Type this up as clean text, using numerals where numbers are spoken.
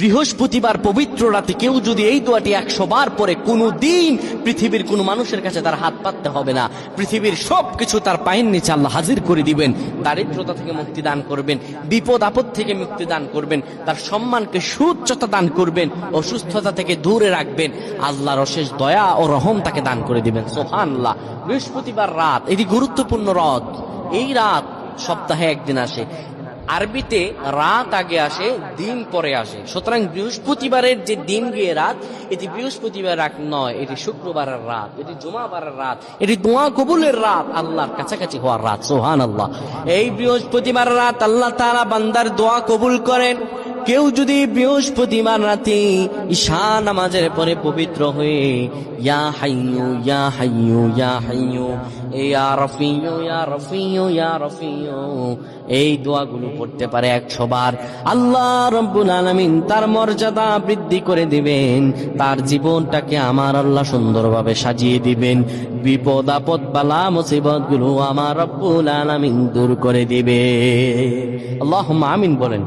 বৃহস্পতিবার পবিত্র রাতে কেউ যদি এই দোয়াটি 100 বার পরে কোনদিন পৃথিবীর কোন মানুষের কাছে তার হাত পাততে হবে না। পৃথিবীর সবকিছু তার পায়ের নিচে আল্লাহ হাজির করে দিবেন। দারিদ্রতা থেকে মুক্তি দান করবেন, বিপদ আপদ থেকে মুক্তি দান করবেন, তার সম্মানকে সুউচ্চতা দান করবেন, অসুস্থতা থেকে দূরে রাখবেন। আল্লাহর অশেষ দয়া ও রহম তাকে দান করে দিবেন। সুবহানাল্লাহ। বৃহস্পতিবার রাত এটি গুরুত্বপূর্ণ রাত। এই রাত সপ্তাহে একদিন আসে। আরবিতে রাত আগে আসে, দিন পরে আসে। সুতরাং বৃহস্পতিবারের যে দিন গিয়ে রাত, এটি বৃহস্পতিবার রাত নয়, এটি শুক্রবারের রাত, এটি জুমাবারের রাত, এটি দোয়া কবুলের রাত, আল্লাহর কাছাকাছি হওয়ার রাত। সুবহানাল্লাহ। এই বৃহস্পতিবার রাত আল্লাহ তাআলা বান্দার দোয়া কবুল করেন। কেউ যদি বৃহস্পতিবার রাতে ঈশা নামাজের পরে পবিত্র হয়ে ইয়া হাইয়ু ইয়া হাইয়ু ইয়া হাইয়ু ইয়া রাফিয়ু ইয়া রাফিয়ু ইয়া রাফিয়ু এই দোয়াগুলো পড়তে পারে 100 বার, আল্লাহ রাব্বুল আলামিন তার মর্যাদা বৃদ্ধি করে দিবেন। তার জীবনটাকে আমার আল্লাহ সুন্দরভাবে সাজিয়ে দিবেন। বিপদ আপদ বালা মুসিবত গুলো আমার রব্বুল আলামিন দূর করে দিবে। আল্লাহুম্মা আমিন বলেন।